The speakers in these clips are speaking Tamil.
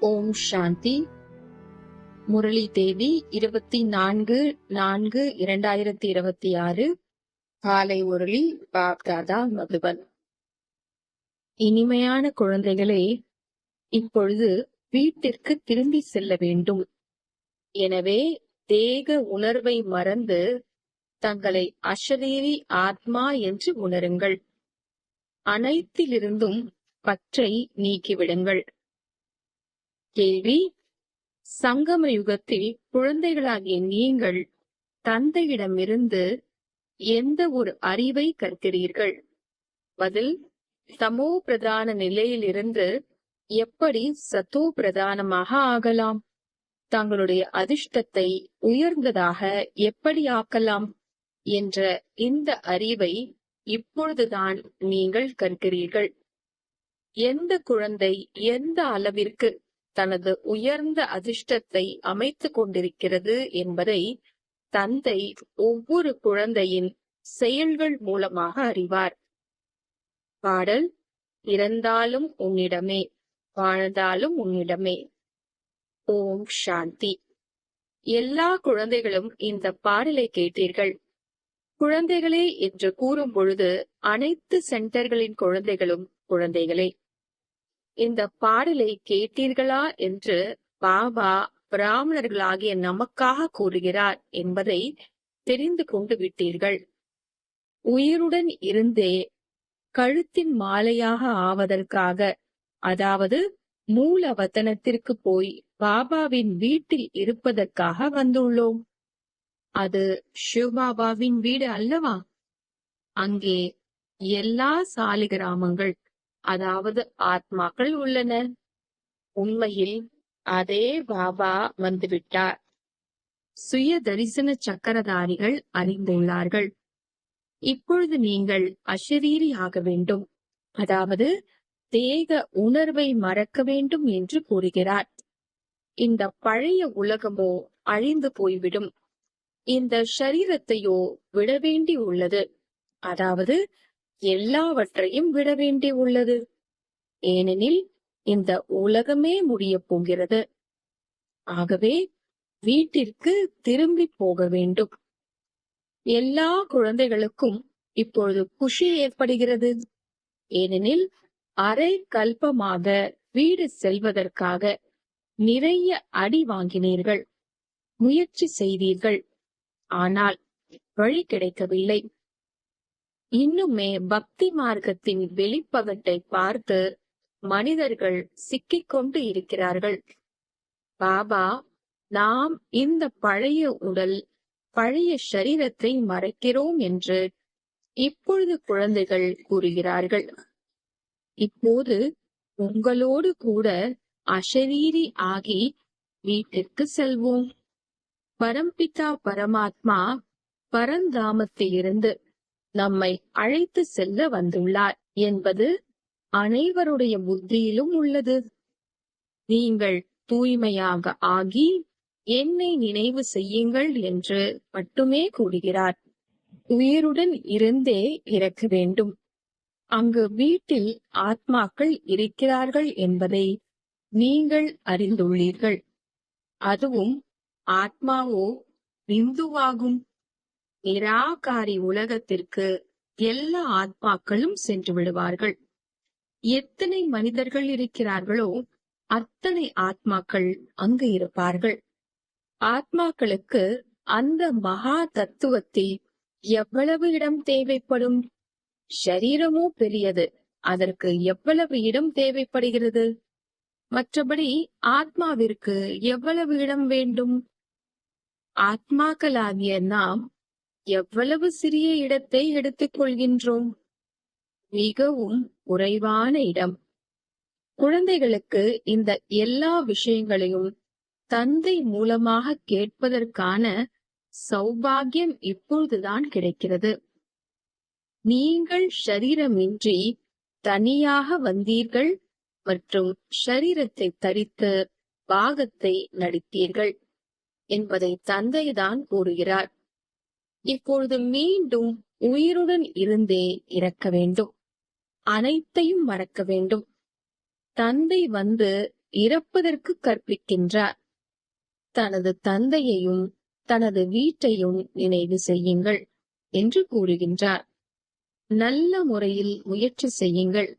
ஓம் சாந்தி. முரளி தேதி 24/4/2026. காலை முரளி பாப்தாதா மதுபன். இனிமையான குழந்தைகளே, இப்பொழுது வீட்டிற்கு திரும்பி செல்ல வேண்டும். எனவே தேக உணர்வை மறந்து தங்களை அஷரீரி ஆத்மா என்று உணருங்கள். அனைத்திலிருந்தும் பற்றை நீக்கிவிடுங்கள். கேள்வி: சங்கம யுகத்தில் குழந்தைகளாகிய நீங்கள் தந்தையிடமிருந்து எந்த ஒரு அறிவை கற்கிறீர்கள்? பதில்: தமோ பிரதான நிலையிலிருந்து எப்படி சத்தோ பிரதானமாக ஆகலாம்? தங்களுடைய அதிர்ஷ்டத்தை உயர்ந்ததாக எப்படி ஆக்கலாம் என்ற இந்த அறிவை இப்பொழுதுதான் நீங்கள் கற்கிறீர்கள். எந்த குழந்தை எந்த அளவிற்கு தனது உயர்ந்த அதிர்ஷ்டத்தை அமைத்துக் கொண்டிருக்கிறது என்பதை தந்தை ஒவ்வொரு குழந்தையின் செயல்கள் மூலமாக அறிவார். பாடல்: இறந்தாலும் உன்னிடமே, வாழ்ந்தாலும் உன்னிடமே. ஓம் சாந்தி. எல்லா குழந்தைகளும் இந்த பாடலை கேட்டீர்கள். குழந்தைகளே என்று கூறும் பொழுது அனைத்து சென்டர்களின் குழந்தைகளும் குழந்தைகளே. இந்த பாடலை கேட்டீர்களா என்று பாபா பிராமணர்களாகிய நமக்காக கூறுகிறார் என்பதை தெரிந்து கொண்டு விட்டீர்கள். உயிருடன் இருந்தே கழுத்தின் மாலையாக ஆவதற்காக, அதாவது மூல வதனத்திற்கு போய் பாபாவின் வீட்டில் இருப்பதற்காக வந்துள்ளோம். அது சிவபாபாவின் வீடு அல்லவா? அங்கே எல்லா சாலிகிராமங்கள், அதாவது ஆத்மாக்கள் உள்ளன. உண்மையில் அதே பாபா வந்துவிட்டார். சுய தரிசன சக்கரதாரிகள் அறிந்துள்ளார்கள். இப்பொழுது நீங்கள் அஷரீரி ஆக வேண்டும், அதாவது தேக உணர்வை மறக்க வேண்டும் என்று கூறுகிறார். இந்த பழைய உலகமோ அழிந்து போய்விடும். இந்த ஷரீரத்தையோ விட வேண்டி உள்ளது, அதாவது எல்லாவற்றையும் விட வேண்டி உள்ளது. ஏனெனில் இந்த உலகமே முடிய போகிறது. ஆகவே வீட்டிற்கு திரும்பி போக வேண்டும். எல்லா குழந்தைகளுக்கும் இப்பொழுது குஷி ஏற்படுகிறது. ஏனெனில் அரை கல்பமாக வீடு செல்வதற்காக நிறைய அடி வாங்கினீர்கள், முயற்சி செய்தீர்கள். ஆனால் வழி கிடைக்கவில்லை. இன்னுமே பக்தி மார்க்கத்தின் வெளிப்பகட்டை பார்த்து மனிதர்கள் சிக்கிக்கொண்டு இருக்கிறார்கள். பாபா, நாம் இந்த பழைய உடல், பழைய ஷரீரத்தை மறைக்கிறோம் என்று இப்பொழுது குழந்தைகள் கூறுகிறார்கள். இப்போது உங்களோடு கூட அஷரீரி ஆகி வீட்டிற்கு செல்வோம். பரம்பிதா பரமாத்மா பரந்தாமத்திலிருந்து நம்மை அழைத்து செல்ல வந்துள்ளார் என்பது அனைவருடைய புத்தியிலும் உள்ளது. நீங்கள் தூய்மையாக ஆகி என்னை நினைவு செய்யுங்கள் என்று மட்டுமே கூறுகிறார். உயிருடன் இருந்தே இறக்க வேண்டும். அங்கு வீட்டில் ஆத்மாக்கள் இருக்கிறார்கள் என்பதை நீங்கள் அறிந்துள்ளீர்கள். அதுவும் ஆத்மாவோ பிந்துவாகும். நிராகாரி உலகத்திற்கு எல்லா ஆத்மாக்களும் சென்று விடுவார்கள். எத்தனை மனிதர்கள் இருக்கிறார்களோ அத்தனை ஆத்மாக்கள் அங்கு இருப்பார்கள். ஆத்மாக்களுக்கு அந்த மகா தத்துவத்தில் எவ்வளவு இடம் தேவைப்படும்? ஷரீரமோ பெரியது, அதற்கு எவ்வளவு இடம் தேவைப்படுகிறது? மற்றபடி ஆத்மாவிற்கு எவ்வளவு இடம் வேண்டும்? ஆத்மாக்களாகிய நாம் எவ்வளவு சிறிய இடத்தை எடுத்துக் கொள்கின்றோம்? மிகவும் குறைவான இடம். குழந்தைகளுக்கு இந்த எல்லா விஷயங்களையும் தந்தை மூலமாக கேட்பதற்கான சௌபாகியம் இப்பொழுதுதான் கிடைக்கிறது. நீங்கள் ஷரீரமின்றி தனியாக வந்தீர்கள் மற்றும் ஷரீரத்தை தரித்து பாகத்தை நடித்தீர்கள் என்பதை தந்தைதான் கூறுகிறார். இப்பொழுது மீண்டும் உயிருடன் இருந்தே இறக்க வேண்டும். அனைத்தையும் மறக்க வேண்டும். தந்தை வந்து இறப்பதற்கு கற்பிக்கின்றார். தனது தந்தையையும் தனது வீட்டையும் நினைவு செய்யுங்கள் என்று கூறுகின்றார். நல்ல முறையில் முயற்சி செய்யுங்கள்.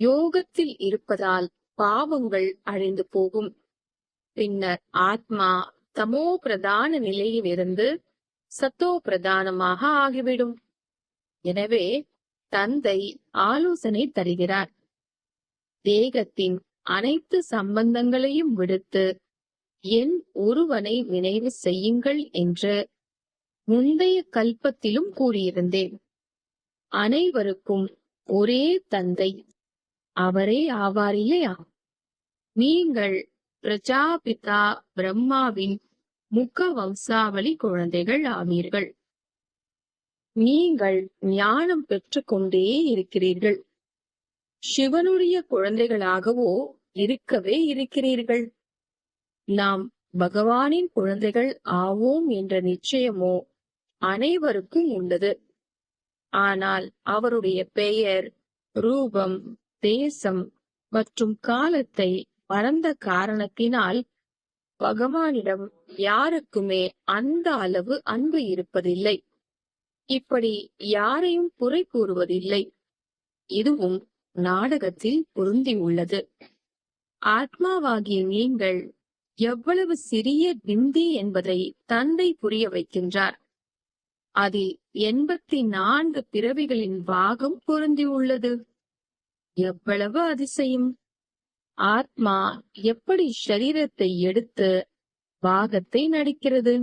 யோகத்தில் இருப்பதால் பாவங்கள் அழிந்து போகும். பின்னர் ஆத்மா தமோ பிரதான நிலையிலிருந்து சத்தோ பிரதானமாக ஆகிவிடும். எனவே தந்தை ஆலோசனை தருகிறார். தேகத்தின் அனைத்து சம்பந்தங்களையும் விடுத்து என் ஒருவனை நினைவு செய்யுங்கள் என்று முந்தைய கல்பத்திலும் கூறியிருந்தேன். அனைவருக்கும் ஒரே தந்தை அவரே ஆவார் இல்லையா? நீங்கள் பிரஜாபிதா பிரம்மாவின் முக வம்சாவளி குழந்தைகள் ஆவீர்கள். நீங்கள் ஞானம் பெற்றுக்கொண்டே இருக்கிறீர்கள். சிவனுடைய குழந்தைகளாகவோ இருக்கவே இருக்கிறீர்கள். நாம் பகவானின் குழந்தைகள் ஆவோம் என்ற நிச்சயமோ அனைவருக்கும் உள்ளது. ஆனால் அவருடைய பெயர், ரூபம், தேசம் மற்றும் காலத்தை மறந்த காரணத்தினால் பகவானிடம் யாருக்குமே அந்த அளவு அன்பு இருப்பதில்லை. இப்படி யாரையும் குறை கூறுவதில்லை. இதுவும் நாடகத்தில் பொருந்தி உள்ளது. ஆத்மாவாகிய நீங்கள் எவ்வளவு சிறிய பிந்தி என்பதை தந்தை புரிய வைக்கின்றார். அதில் 84 பிறவிகளின் பாகம் பொருந்தி உள்ளது. எவ்வளவு அதிசயம்! ஆத்மா எப்படி ஷரீரத்தை எடுத்து பாகத்தை நடிக்கிறது?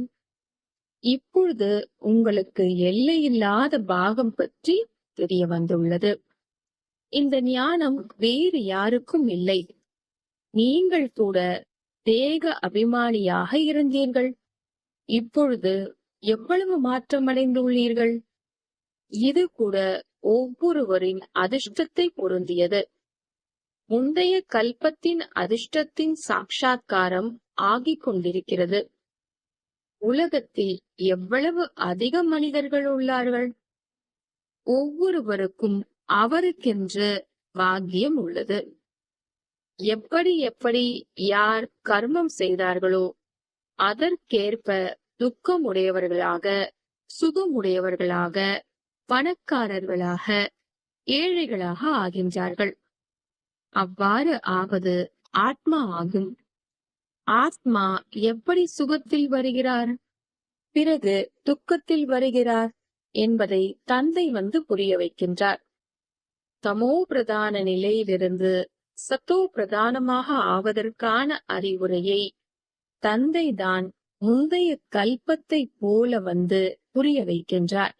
இப்பொழுது உங்களுக்கு எல்லையில்லாத பாகம் பற்றி தெரிய வந்துள்ளது. இந்த ஞானம் வேறு யாருக்கும் இல்லை. நீங்கள் கூட தேக அபிமானியாக இருந்தீர்கள். இப்பொழுது எவ்வளவு மாற்றம் அடைந்துள்ளீர்கள்! இது கூட ஒவ்வொருவரின் அதிர்ஷ்டத்தை பொருந்தியது. முந்தைய கல்பத்தின் அதிர்ஷ்டத்தின் சாட்சாத்காரம் ஆகிக் கொண்டிருக்கிறது. உலகத்தில் எவ்வளவு அதிக மனிதர்கள் உள்ளார்கள்! ஒவ்வொருவருக்கும் அவருக்கென்று பாக்கியம் உள்ளது. எப்படி எப்படி யார் கர்மம் செய்தார்களோ அதற்கேற்ப துக்கம் உடையவர்களாக, சுகமுடையவர்களாக, பணக்காரர்களாக, ஏழைகளாக ஆகின்றார்கள். அவ்வாறு ஆவது ஆத்மா ஆகும். ஆத்மா எப்படி சுகத்தில் வருகிறார், பிறகு துக்கத்தில் வருகிறார் என்பதை தந்தை வந்து புரிய வைக்கின்றார். தமோ பிரதான நிலையிலிருந்து சத்தோ பிரதானமாக ஆவதற்கான அறிவுரையை தந்தை தான் முந்தைய கல்பத்தை போல வந்து புரிய வைக்கின்றார்.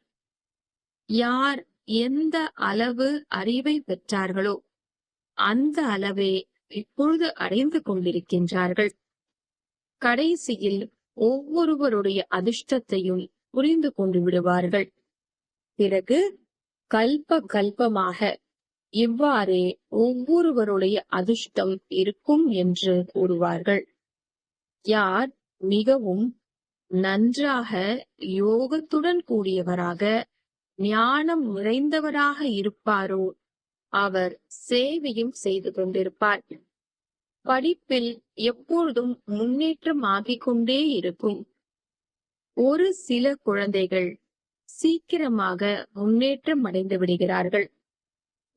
யார் எந்த அளவு அறிவை பெற்றார்களோ அந்த அளவே இப்பொழுது அடைந்து கொண்டிருக்கின்றார்கள். கடைசியில் ஒவ்வொருவருடைய அதிர்ஷ்டத்தையும் புரிந்து கொண்டு விடுவார்கள். பிறகு கல்ப கல்பமாக இவ்வாறே ஒவ்வொருவருடைய அதிர்ஷ்டம் இருக்கும் என்று கூறுவார்கள். யார் மிகவும் நன்றாக யோகத்துடன் கூடியவராக, ஞானம் நிறைந்தவராக இருப்பாரோ அவர் சேவையும் செய்து கொண்டிருப்பார். படிப்பில் எப்பொழுதும் முன்னேற்றம் ஆகிக் கொண்டே இருக்கும். ஒரு சில குழந்தைகள் சீக்கிரமாக முன்னேற்றம் அடைந்து விடுகிறார்கள்.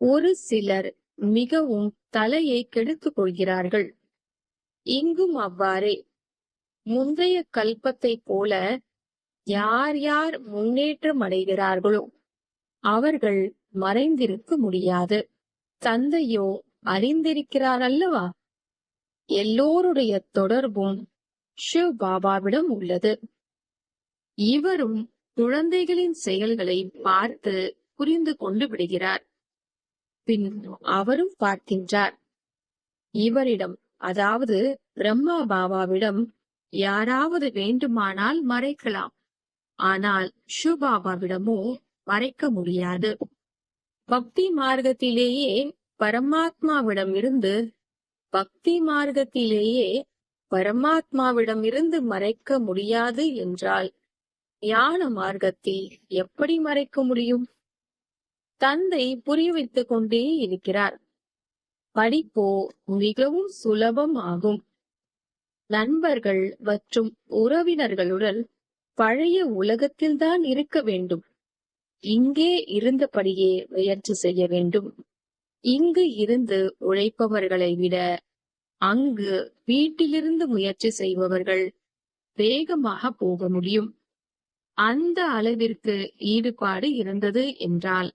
ஒரு சிலர் மிகவும் தலையை கெடுத்துக் கொள்கிறார்கள். இங்கும் அவ்வாறே முந்தைய கல்பத்தை போல யார் யார் முன்னேற்றம் அடைகிறார்களோ அவர்கள் மறைந்திருக்க முடியாது. தந்தையோ அறிந்திருக்கிறார் அல்லவா? எல்லோருடைய தொடர்பும் சிவ் பாபாவிடம் உள்ளது. இவரும் குழந்தைகளின் செயல்களை பார்த்து புரிந்து கொண்டு விடுகிறார். பின் அவரும் பார்க்கின்றார். இவரிடம், அதாவது பிரம்மா பாபாவிடம் யாராவது வேண்டுமானால் மறைக்கலாம். ஆனால் சிவபாபாவிடமோ மறைக்க முடியாது. பக்தி மார்க்கத்திலேயே பரமாத்மாவிடம் இருந்து மறைக்க முடியாது என்றால் ஞான மார்க்கத்தில் எப்படி மறைக்க முடியும்? தந்தை புரிய வைத்துக் கொண்டே இருக்கிறார். படிப்போ மிகவும் சுலபம் ஆகும். நண்பர்கள் மற்றும் உறவினர்களுடன் பழைய உலகத்தில்தான் இருக்க வேண்டும். இங்கே இருந்தபடியே முயற்சி செய்ய வேண்டும். இங்கு இருந்து உழைப்பவர்களை விட அங்கு வீட்டிலிருந்து முயற்சி செய்பவர்கள் வேகமாக போக முடியும். அந்த அளவிற்கு ஈடுபாடு இருந்தது என்றால்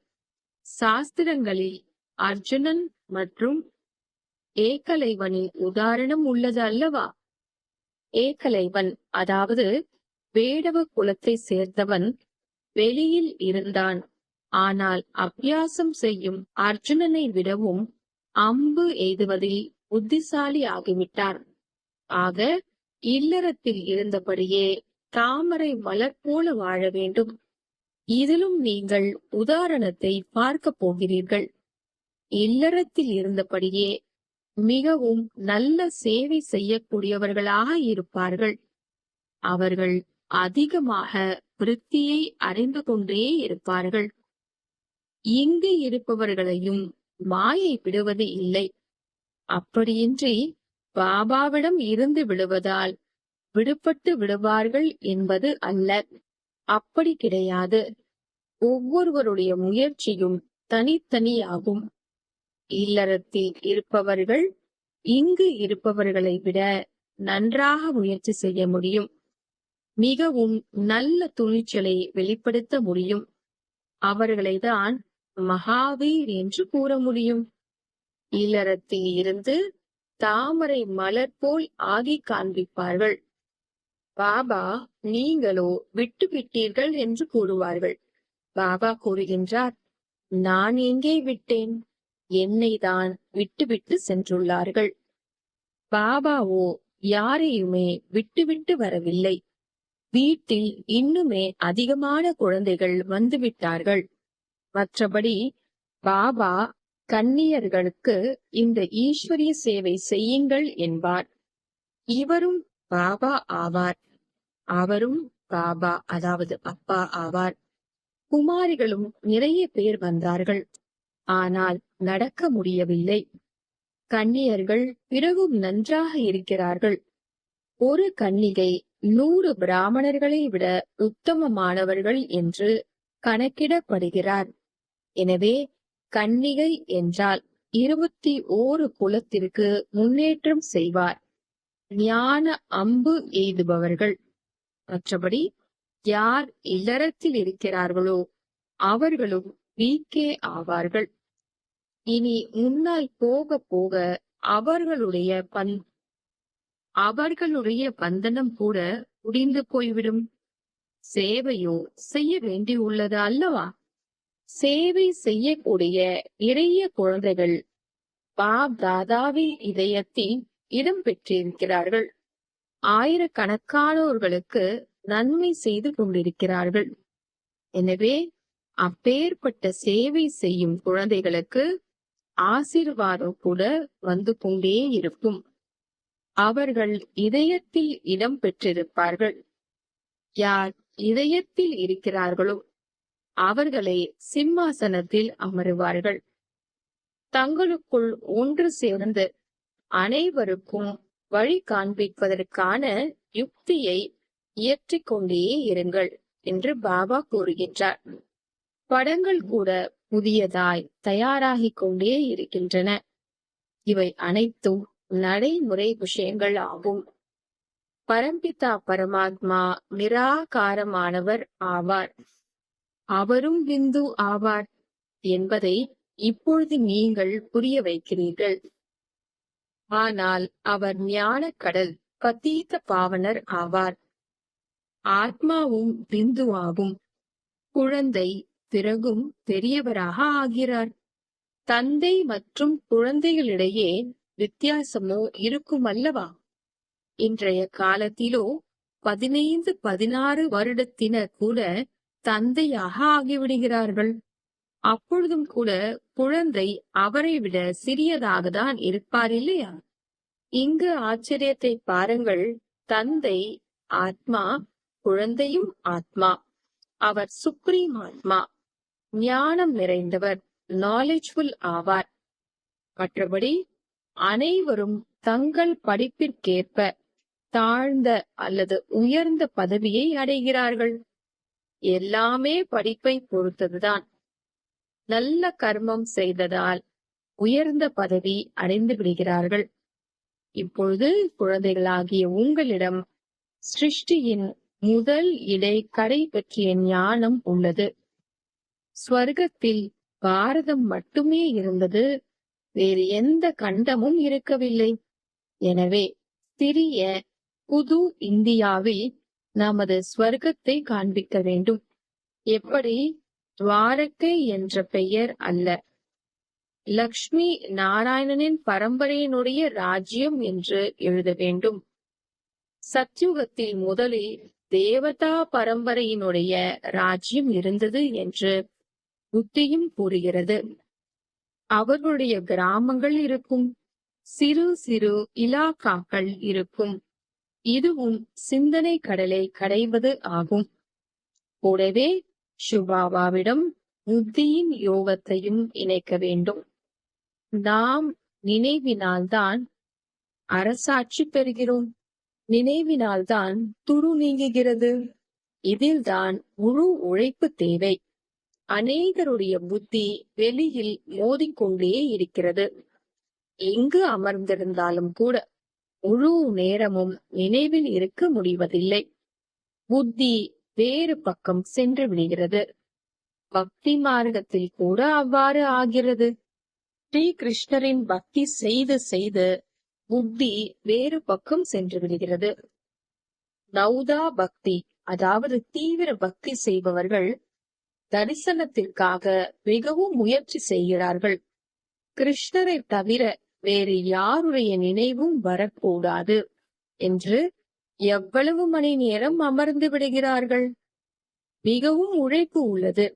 சாஸ்திரங்களில் அர்ஜுனன் மற்றும் ஏகலைவனின் உதாரணம் உள்ளது அல்லவா? ஏகலைவன் அதாவது வேடவ குலத்தை சேர்ந்தவன் வெளியில் இருந்தான். ஆனால் அபியாசம் செய்யும் அர்ஜுனனை விடவும் அம்பு எய்துவதில் புத்திசாலி ஆகிவிட்டார். ஆக இல்லறத்தில் இருந்தபடியே தாமரை மலர் போல வாழ வேண்டும். இதிலும் நீங்கள் உதாரணத்தை பார்க்க போகிறீர்கள். இல்லறத்தில் இருந்தபடியே மிகவும் நல்ல சேவை செய்யக்கூடியவர்களாக இருப்பார்கள். அவர்கள் அதிகமாக விருத்தியை அறிந்து கொண்டே இருப்பார்கள். இங்கு இருப்பவர்களையும் மாயை விடுவது இல்லை. அப்படியின்றி பாபாவிடம் இருந்து விடுவதால் விடுபட்டு விடுவார்கள் என்பது அல்ல. அப்படி கிடையாது. ஒவ்வொருவருடைய முயற்சியும் தனித்தனியாகும். இல்லறத்தில் இருப்பவர்கள் இங்கு இருப்பவர்களை விட நன்றாக முயற்சி செய்ய முடியும். மிகவும் நல்ல துணிச்சலை வெளிப்படுத்த முடியும். அவர்களைதான் மகாவீர் என்று கூற முடியும். இல்லறத்தில் இருந்து தாமரை மலர் போல் ஆகி காண்பிப்பார்கள். பாபா நீங்களோ விட்டு விட்டீர்கள் என்று கூறுவார்கள். பாபா கூறுகின்றார், நான் எங்கே விட்டேன்? என்னை தான் விட்டுவிட்டு சென்றுள்ளார்கள். பாபாவோ யாரையுமே விட்டுவிட்டு வரவில்லை. வீட்டில் இன்னுமே அதிகமான குழந்தைகள் வந்துவிட்டார்கள். மற்றபடி பாபா கன்னியர்களுக்கு இந்த ஈஸ்வரிய சேவை செய்யுங்கள் என்பார். இவரும் பாபா ஆவார். அவரும் பாபா அதாவது அப்பா ஆவார். குமாரிகளும் நிறைய பேர் வந்தார்கள். ஆனால் நடக்க முடியவில்லை. கன்னியர்கள் பிறகும் நன்றாக இருக்கிறார்கள். ஒரு கன்னிகை 100 பிராமணர்களை விட உத்தமமானவர்கள் என்று கணக்கிடப்படுகிறார். எனவே கன்னிகை என்றால் 21 குலத்திற்கு முன்னேற்றம் செய்வார். ஞான அம்பு எய்துபவர்கள். மற்றபடி யார் இல்லறத்தில் இருக்கிறார்களோ அவர்களும் வீக்கே ஆவார்கள். இனி முன்னால் போக போக அவர்களுடைய பந்தனம் கூட முடிந்து போய்விடும். சேவையோ செய்ய வேண்டியுள்ளது அல்லவா? சேவை செய்யக்கூடிய நிறைய குழந்தைகள் பாப் தாதாவின் இதயத்தில் இடம் பெற்றிருக்கிறார்கள். ஆயிரக்கணக்கானோர்களுக்கு நன்மை செய்து கொண்டிருக்கிறார்கள். எனவே அப்பேற்பட்ட சேவை செய்யும் குழந்தைகளுக்கு ஆசீர்வாதம் கூட வந்து கொண்டே இருக்கும். அவர்கள் இதயத்தில் இடம் பெற்றிருப்பார்கள். யார் இதயத்தில் இருக்கிறார்களோ அவர்களை சிம்மாசனத்தில் அமருவார்கள். தங்களுக்குள் ஒன்று சேர்ந்து அனைவருக்கும் வழி காண்பிப்பதற்கான யுக்தியை இயற்றிக் கொண்டே இருங்கள் என்று பாபா கூறுகின்றார். படங்கள் கூட புதியதாய் தயாராகிக் கொண்டே இருக்கின்றன. இவை அனைத்தும் நடைமுறை விஷயங்கள் ஆகும். பரம்பிதா பரமாத்மா நிராகாரமானவர் ஆவார். அவரும் பிந்து ஆவார் என்பதை இப்பொழுது நீங்கள் புரிய வைக்கிறீர்கள். ஆனால் அவர் ஞான கடல் பதீத பாவனர் ஆவார். ஆத்மாவும் பிந்து ஆகும். குழந்தை பிறகும் பெரியவராக ஆகிறார். தந்தை மற்றும் குழந்தைகளிடையே வித்தியாசமோ இருக்கும் அல்லவா? இன்றைய காலத்திலோ 15-16 வருடத்தினர் கூட தந்தையாக ஆகிவிடுகிறார்கள். அப்பொழுதும் கூட குழந்தை அவரை விட சிறியதாக தான் இருப்பார் இல்லையா? இங்கு ஆச்சரியத்தை பாருங்கள். தந்தை ஆத்மா, குழந்தையும் ஆத்மா. அவர் சுப்ரீம் ஆத்மா, ஞானம் நிறைந்தவர், நாலேஜ்ஃபுல் ஆவார். மற்றபடி அனைவரும் தங்கள் படிப்பிற்கேற்ப தாழ்ந்த அல்லது உயர்ந்த பதவியை அடைகிறார்கள். எல்லாமே படிப்பை பொறுத்ததுதான். நல்ல கர்மம் செய்ததால் உயர்ந்த பதவி அடைந்து விடுகிறார்கள். இப்பொழுது குழந்தைகளாகிய உங்களிடம் சிருஷ்டியின் முதல் இடை கடை பற்றிய ஞானம் உள்ளது. ஸ்வர்க்கத்தில் பாரதம் மட்டுமே இருந்தது, வேறு எந்த கண்டமும் இருக்கவில்லை. எனவே சிறிய புது இந்தியாவில் நமது ஸ்வர்க்கத்தை காண்பிக்க வேண்டும். எப்படி? துவாரகை என்ற பெயர் அல்ல, லக்ஷ்மி நாராயணனின் பரம்பரையினுடைய ராஜ்யம் என்று எழுத வேண்டும். சத்யுகத்தில் முதலில் தேவதா பரம்பரையினுடைய ராஜ்யம் இருந்தது என்று புத்தியும் கூறுகிறது. அவர்களுடைய கிராமங்கள் இருக்கும், சிறு சிறு இலாக்காக்கள் இருக்கும். இதுவும் சிந்தனை கடலை கடைவது ஆகும். கூடவே சுபாபாவிடம் புத்தியின் யோகத்தையும் இணைக்க வேண்டும். நாம் நினைவினால்தான் அரசாட்சி பெறுகிறோம். நினைவினால்தான் துரு நீங்குகிறது. இதில்தான் முழு உழைப்பு தேவை. அநேகருடைய புத்தி வெளியில் மோதிக்கொண்டே இருக்கிறது. எங்கு அமர்ந்திருந்தாலும் கூட முழு நேரமும் நினைவில் இருக்க முடிவதில்லை. புத்தி வேறு பக்கம் சென்று விடுகிறது. பக்தி மார்க்கத்தில் கூட அவ்வாறு ஆகிறது. ஸ்ரீ கிருஷ்ணரின் பக்தி செய்து செய்து புத்தி வேறு பக்கம் சென்று விடுகிறது. நௌதா பக்தி, அதாவது தீவிர பக்தி செய்பவர்கள் தரிசனத்திற்காக மிகவும் முயற்சி செய்கிறார்கள். கிருஷ்ணரை தவிர வேறு யாருடைய நினைவும் வரக்கூடாது என்று எவ்வளவு மணி நேரம் அமர்ந்து விடுகிறார்கள். மிகவும் உழைப்பு உள்ளது.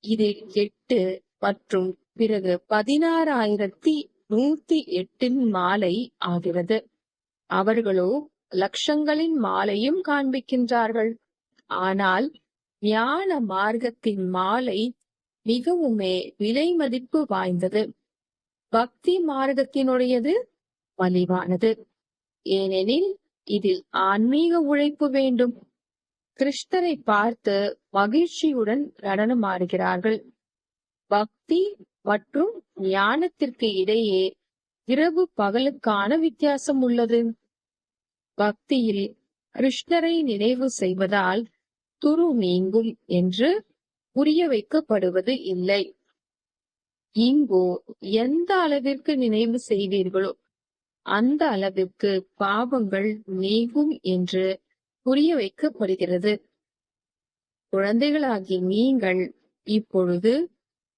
இதில் 8 மற்றும் பிறகு 16,108 மாலை ஆகிறது. அவர்களோ லட்சங்களின் மாலையும் காண்பிக்கின்றார்கள். ஆனால் ஞான மார்க்கத்தின் மாலை மிகவுமே விலை மதிப்பு வாய்ந்தது. பக்தி மார்க்கத்தினுடையது மலிவானது. ஏனெனில் இதில் ஆன்மீக உழைப்பு வேண்டும். கிருஷ்ணரை பார்த்து மகிழ்ச்சியுடன் நடனமாடுகிறார்கள். பக்தி மற்றும் ஞானத்திற்கு இடையே இரவு பகலுக்கான வித்தியாசம் உள்ளது. பக்தியில் கிருஷ்ணரை நினைவு செய்வதால் துரு நீங்கும் என்று புரிய வைக்கப்படுவது இல்லை. இங்கோ எந்த அளவிற்கு நினைவு செய்வீர்களோ அந்த அளவிற்கு பாவங்கள் நீங்கும் என்று புரிய வைக்கப்படுகிறது. குழந்தைகளாகி நீங்கள் இப்பொழுது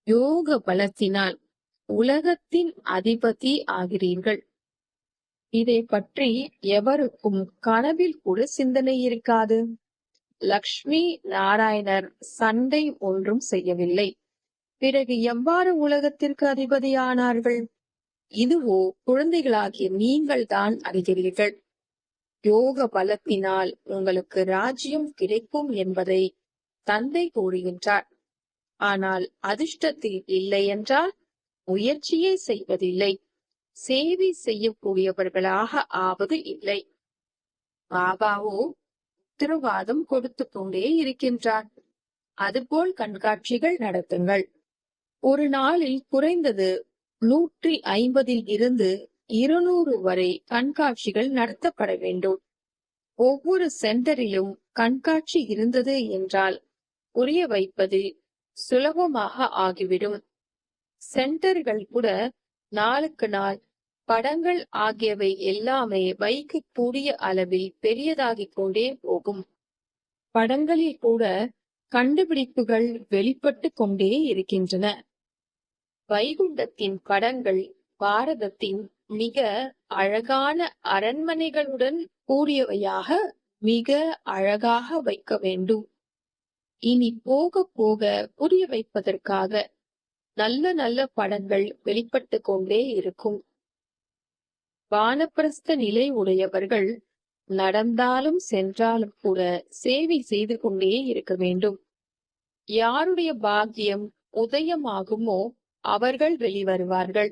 யோக பலத்தினால் உலகத்தின் அதிபதி ஆகிறீர்கள். இதை பற்றி எவருக்கும் கனவில் கூட சிந்தனை இருக்காது. லக்ஷ்மி நாராயணர் சண்டை ஒன்றும் செய்யவில்லை. பிறகு எவ்வாறு உலகத்திற்கு அதிபதியானார்கள்? இதுவோ குழந்தைகளாகிய நீங்கள் தான் அறிகிறீர்கள். யோக பலத்தினால் உங்களுக்கு ராஜ்யம் கிடைக்கும் என்பதை தந்தை கூறுகின்றார். ஆனால் அதிர்ஷ்டத்தில் இல்லை என்றால் முயற்சியே செய்வதில்லை, சேவை செய்யக்கூடியவர்களாக ஆவது இல்லை. பாபாவோ உத்தரவாதம் கொடுத்து கொண்டே இருக்கின்றார். அதுபோல் கண்காட்சிகள் நடத்துங்கள். ஒரு நாளில் குறைந்தது 150 இருந்து 200 வரை கண்காட்சிகள் நடத்தப்பட வேண்டும். ஒவ்வொரு சென்டரிலும் கண்காட்சி இருந்தது என்றால் புரிய வைப்பது சுலபமாக ஆகிவிடும். சென்டர்கள் கூட நாளுக்கு நாள் படங்கள் ஆகியவை எல்லாமே வைக்கக்கூடிய அளவில் பெரியதாகிக் கொண்டே போகும். படங்களில் கூட கண்டுபிடிப்புகள் வெளிப்பட்டு கொண்டே இருக்கின்றன. வைகுண்டத்தின் படங்கள் பாரதத்தின் மிக அழகான அரண்மனைகளுடன் கூடியவையாக மிக அழகாக வைக்க வேண்டும். இனி போக போக புரிய வைப்பதற்காக நல்ல நல்ல படங்கள் வெளிப்பட்டு கொண்டே இருக்கும். வானப்பிரஸ்த நிலை உடையவர்கள் நடந்தாலும் சென்றாலும் கூட சேவை செய்து கொண்டே இருக்க வேண்டும். யாருடைய பாக்கியம் உதயமாகுமோ அவர்கள் வெளிவருவார்கள்.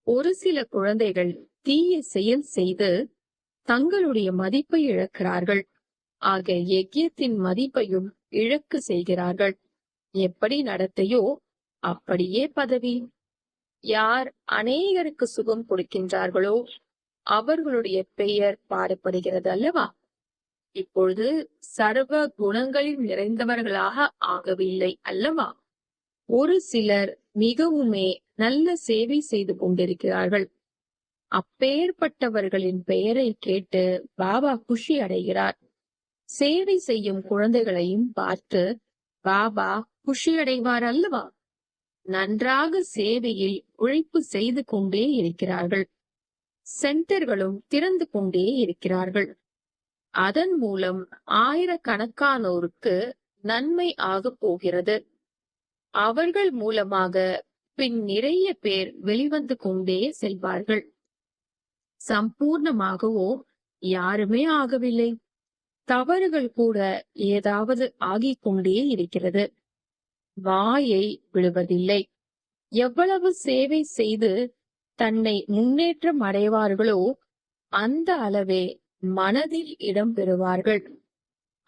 ஒரு சில குழந்தைகள் தீய செயல் செய்து தங்களுடைய மதிப்பை இழக்கிறார்கள். ஆக யஜ்யத்தின் மதிப்பையும் இழக்க செய்கிறார்கள். எப்படி நடத்தையோ அப்படியே பதவி. யார் அநேகருக்கு சுகம் கொடுக்கின்றார்களோ அவர்களுடைய பெயர் பாடப்படுகிறது அல்லவா? இப்பொழுது சர்வ குணங்களில் நிறைந்தவர்களாக ஆகவில்லை அல்லவா? ஒரு சிலர் மிகவுமே நல்ல சேவை செய்து கொண்டிருக்கிறார்கள். அப்பேற்பட்டவர்களின் பெயரை கேட்டு பாபா குஷி அடைகிறார். சேவை செய்யும் குழந்தைகளையும் பார்த்து பாபா குஷியடைவார் அல்லவா? நன்றாக சேவையில் உழைப்பு செய்து கொண்டே இருக்கிறார்கள். சென்டர்களும் திறந்து கொண்டே இருக்கிறார்கள். அதன் மூலம் ஆயிரக்கணக்கானோருக்கு நன்மை ஆகப் போகிறது. அவர்கள் மூலமாக பின் நிறைய பேர் வெளிவந்து கொண்டே செல்வார்கள். சம்பூர்ணமாகவோ யாருமே ஆகவில்லை. தவறுகள் கூட ஏதாவது ஆகிக் கொண்டே இருக்கிறது. வாயை விடுவதில்லை. எவ்வளவு சேவை செய்து தன்னை முன்னேற்றம் அடைவார்களோ அந்த அளவே மனதில் இடம் பெறுவார்கள்.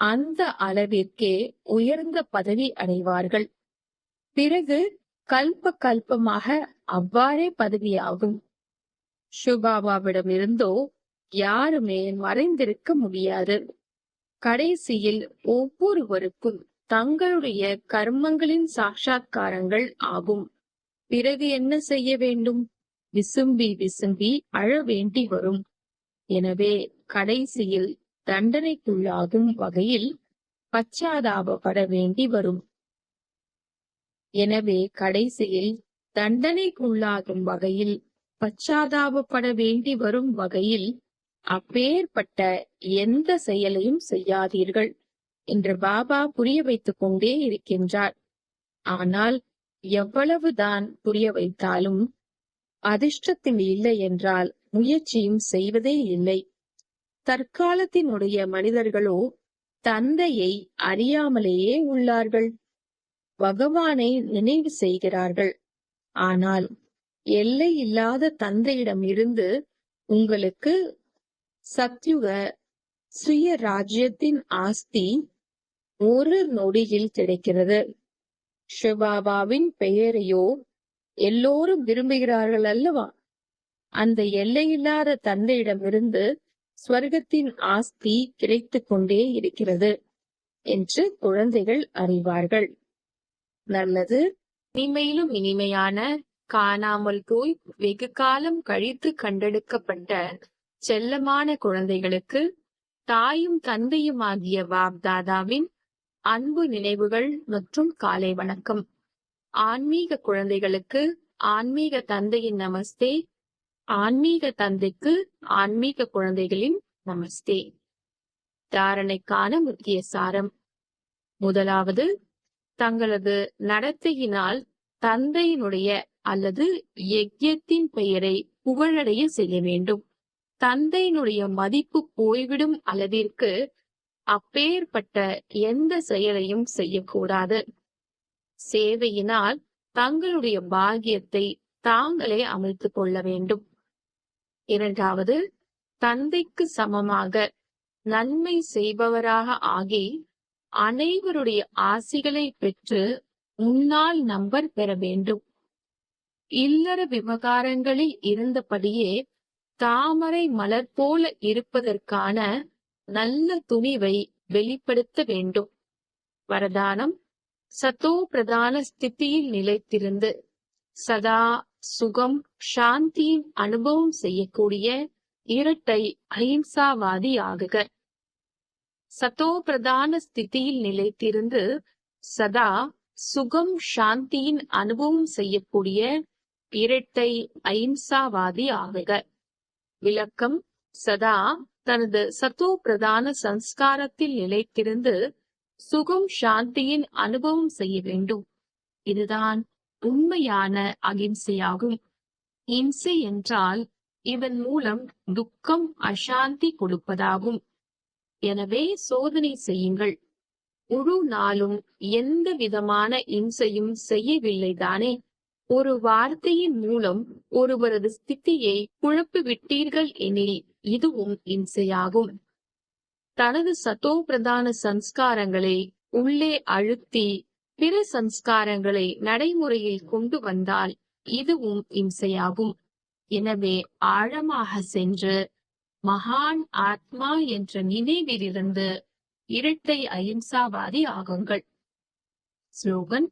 அந்த அளவிற்கே உயர்ந்த பதவி அடைவார்கள். பிறகு கல்ப கல்பமாக அவ்வாறே பதவியாகும். சுபாபாவிடமிருந்தோ யாருமே மறைந்திருக்க முடியாது. கடைசியில் ஒவ்வொருவருக்கும் தங்களுடைய கர்மங்களின் சாட்சாத்காரங்கள் ஆகும். பிறகு என்ன செய்ய வேண்டும்? விசும்பி விசும்பி அழ வேண்டி வரும். எனவே கடைசியில் தண்டனைக்குள்ளாகும் வகையில் பச்சாதாபப்பட வேண்டி வரும். எனவே கடைசியில் தண்டனைக்குள்ளாகும் வகையில் பச்சாதாபப்பட வேண்டி வரும் வகையில் அப்பேற்பட்ட எந்த செயலையும் செய்யாதீர்கள் என்று பாபா புரிய வைத்துக் கொண்டே இருக்கின்றார். ஆனால் எவ்வளவுதான் புரிய வைத்தாலும் அதிர்ஷ்டத்தில் இல்லை என்றால் முயற்சியும் செய்வதே இல்லை. தற்காலத்தினுடைய மனிதர்களோ தந்தையை அறியாமலேயே உள்ளார்கள். பகவானை நினைவு செய்கிறார்கள். ஆனால் எல்லை இல்லாத தந்தையிடம் இருந்து உங்களுக்கு சத்யுக சுய ராஜ்யத்தின் ஆஸ்தி ஒரு நொடியில் கிடைக்கிறது. சிவபாபாவின் பெயரையோ எல்லோரும் விரும்புகிறார்கள் அல்லவா? அந்த எல்லையில்லாத தந்தையிடமிருந்து ஸ்வர்க்கத்தின் ஆஸ்தி கிடைத்துக் கொண்டே இருக்கிறது என்று குழந்தைகள் அறிவார்கள். நல்லது. இனிமையிலும் இனிமையான காணாமல் போய் வெகு காலம் கழித்து கண்டெடுக்கப்பட்ட செல்லமான குழந்தைகளுக்கு தாயும் தந்தையும் ஆகிய வாப்தாதாவின் அன்பு நினைவுகள் மற்றும் காலை வணக்கம். ஆன்மீக குழந்தைகளுக்கு ஆன்மீக தந்தையின் நமஸ்தே. ஆன்மீக தந்தைக்கு ஆன்மீக குழந்தைகளின் நமஸ்தே. தாரணைக்கான முக்கிய சாரம். முதலாவது, தங்களது நடத்தையினால் தந்தையினுடைய அல்லது யஜ்யத்தின் பெயரை புகழடைய செய்ய வேண்டும். தந்தையினுடைய மதிப்பு போய்விடும் அளவிற்கு அப்பேற்பட்ட எந்த செயலையும் செய்யக்கூடாது. சேவையினால் தங்களுடைய பாக்கியத்தை தாங்களே அமைத்துக் கொள்ள வேண்டும். இரண்டாவது, தந்தைக்கு சமமாக நன்மை செய்பவராக ஆகி அனைவருடைய ஆசிகளை பெற்று முன்னாள் நம்பர் பெற வேண்டும். இல்லற விவகாரங்களில் இருந்தபடியே தாமரை மலர் போல இருப்பதற்கான நல்ல துணிவை வெளிப்படுத்த வேண்டும். வரதானம். சத்தோ பிரதான ஸ்திதியில் நிலைத்திருந்து சதா சுகம் சாந்தியின் அனுபவம் செய்யக்கூடிய இரட்டை அஹிம்சாவாதி ஆகுக. சத்தோ பிரதான ஸ்திதியில் நிலைத்திருந்து சதா சுகம் சாந்தியின் அனுபவம் செய்யக்கூடிய இரட்டை அஹிம்சாவாதி ஆகுக. விளக்கம். சதா தனது சத்தோ பிரதான சம்ஸ்காரத்தில் நிலைத்திருந்து சுகம் சாந்தியின் அனுபவம் செய்ய வேண்டும். இதுதான் உண்மையான அகிம்சையாகும். இம்சை என்றால் இதன் மூலம் துக்கம் அசாந்தி கொடுப்பதாகும். எனவே சோதனை செய்யுங்கள். முழு நாளும் எந்த விதமான இம்சையும் செய்யவில்லை தானே? ஒரு வார்த்தையின் மூலம் ஒருவரது ஸ்திதியை குழப்பி விட்டீர்கள் எனில் இதுவும் இம்சையாகும். தனது சதோ பிரதான சம்ஸ்காரங்களை உள்ளே அழுத்தி பிற சம்ஸ்காரங்களை நடைமுறையில் கொண்டு வந்தால் இதுவும் இம்சையாகும். எனவே ஆழமாக சென்று மகான் ஆத்மா என்ற நினைவிலிருந்து இரட்டை அகிம்சாவாதி ஆகுங்கள். ஸ்லோகன்: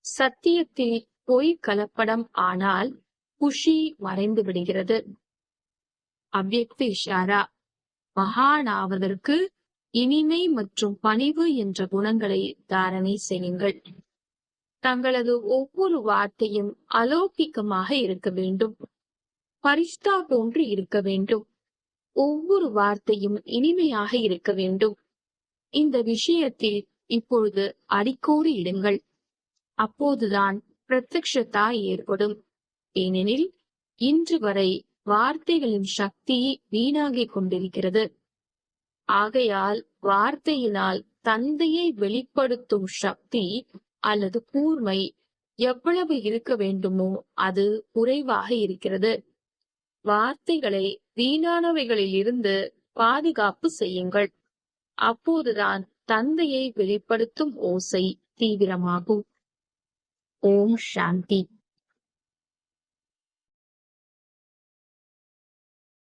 சத்தியத்தில் பொய் கலப்படம் ஆனால் குஷி மறைந்து விடுகிறது. அவ்யக்த இஷாரா: மகானாவதற்கு இனிமை மற்றும் பணிவு என்ற குணங்களை தாரணை செய்யுங்கள். தங்களது ஒவ்வொரு வார்த்தையும் அலௌகிகமாக இருக்க வேண்டும். பரிஷ்டா போன்று இருக்க வேண்டும். ஒவ்வொரு வார்த்தையும் இனிமையாக இருக்க வேண்டும். இந்த விஷயத்தில் இப்பொழுது அடிக்கோடு இடுங்கள். அப்போதுதான் பிரத்யக்ஷதா ஏற்படும். ஏனெனில் இன்று வரை வார்த்தைகளின் சக்தி வீணாகிக் கொண்டிருக்கிறது. ஆகையால் வார்த்தையினால் தந்தையை வெளிப்படுத்தும் சக்தி அல்லது கூர்மை எவ்வளவு இருக்க வேண்டுமோ அது குறைவாக இருக்கிறது. வார்த்தைகளை வீணானவைகளில் இருந்து பாதுகாப்பு செய்யுங்கள். அப்போதுதான் தந்தையை வெளிப்படுத்தும் ஓசை தீவிரமாகும். ஓம் சாந்தி.